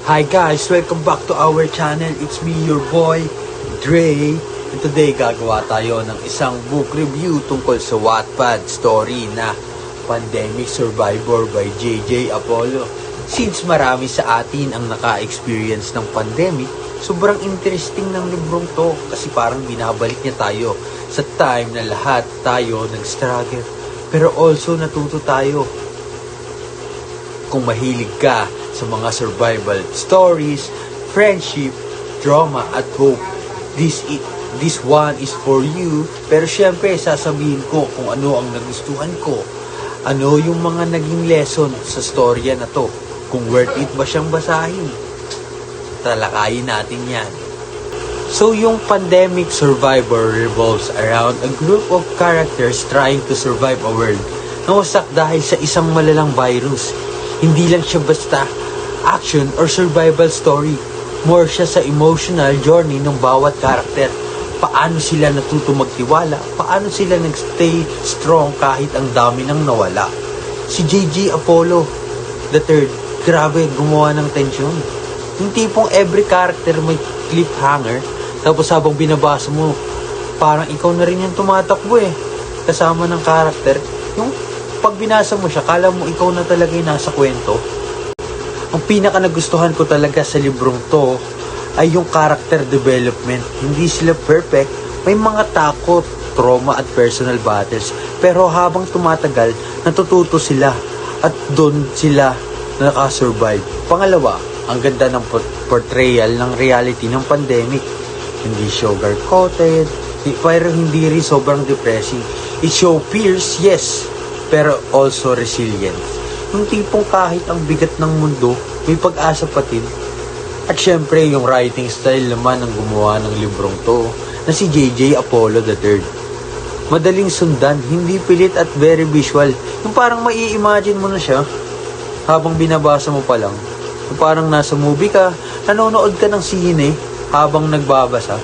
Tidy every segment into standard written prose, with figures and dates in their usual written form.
Hi guys, welcome back to our channel. It's me, your boy, Dre. And today, gagawa tayo ng isang book review tungkol sa Wattpad story na Pandemic Survivor by JJ Apollo. Since marami sa atin ang naka-experience ng pandemic, sobrang interesting ng librong to kasi parang binabalik niya tayo sa time na lahat tayo nag-struggle. Pero also natuto tayo. Kung mahilig ka sa mga survival stories, friendship, drama at hope, this one is for you. Pero syempre sasabihin ko kung ano ang nagustuhan ko, ano yung mga naging lesson sa storya na to, kung worth it ba siyang basahin. Talakayin natin yan. So yung Pandemic Survivor revolves around a group of characters trying to survive a world na wasak dahil sa isang malalang virus. Hindi lang siya basta action or survival story. More siya sa emotional journey ng bawat karakter. Paano sila natuto magtiwala? Paano sila nagstay strong kahit ang dami nang nawala? Si JJ Apollo the Third, grabe gumawa ng tensyon. Yung tipong every character may cliffhanger, tapos habang binabasa mo, parang ikaw na rin yung tumatakbo kasama ng karakter. Yung pag binasa mo siya, kala mo ikaw na talaga yung nasa kwento. Ang pinaka nagustuhan ko talaga sa librong to ay yung character development. Hindi sila perfect. May mga takot, trauma at personal battles. Pero habang tumatagal, natututo sila at doon sila nakasurvive. Pangalawa, ang ganda ng portrayal ng reality ng pandemic. Hindi sugar-coated, pero hindi rin sobrang depressing. It show fears, yes, pero also resilience. Yung tipong kahit ang bigat ng mundo, may pag-asa pa din. At syempre, yung writing style naman ang gumawa ng librong to, na si JJ Apollo III. Madaling sundan, hindi pilit at very visual. Yung parang mai-imagine mo na siya habang binabasa mo pa lang. Yung parang nasa movie ka, nanonood ka ng sine habang nagbabasa.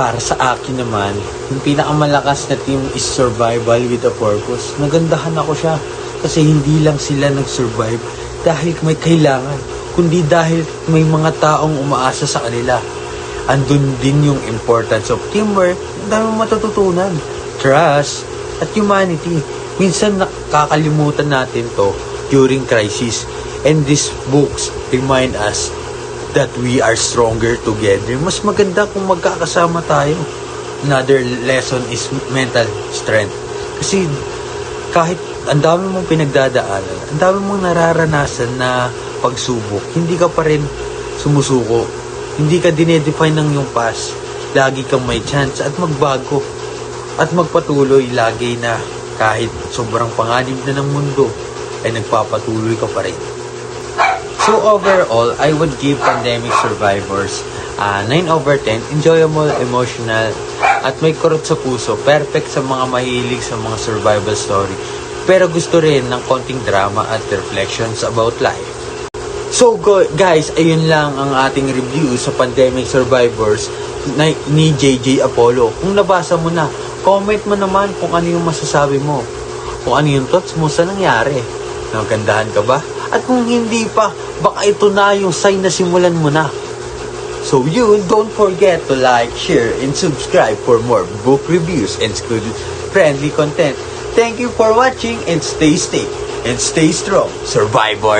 Para sa akin naman, yung pinakamalakas na team is survival with a purpose. Nagandahan ako siya kasi hindi lang sila nag-survive dahil may kailangan, kundi dahil may mga taong umaasa sa kanila. Andun din yung importance of teamwork, ang dami matututunan, trust, at humanity. Minsan nakakalimutan natin to during crisis, and these books remind us that we are stronger together. Mas maganda kung magkakasama tayo. Another lesson is mental strength. Kasi kahit ang dami mong pinagdadaanan, ang dami mong nararanasan na pagsubok, hindi ka pa rin sumusuko. Hindi ka dinedefine ng iyong past. Lagi kang may chance at magbago. At magpatuloy lagi na kahit sobrang panganib na ng mundo, ay nagpapatuloy ka pa rin. So overall, I would give Pandemic Survivors 9/10. Enjoyable, emotional, at may kurot sa puso. Perfect sa mga mahilig sa mga survival story. Pero gusto rin ng konting drama at reflections about life. So guys, ayun lang ang ating review sa Pandemic Survivors ni JJ Apollo. Kung nabasa mo na, comment mo naman kung ano yung masasabi mo. Kung ano yung thoughts mo sa nangyari. Nagandahan ka ba? At kung hindi pa, baka ito na yung sign na simulan mo na. So don't forget to like, share, and subscribe for more book reviews and school-friendly content. Thank you for watching and stay safe and stay strong, survivors!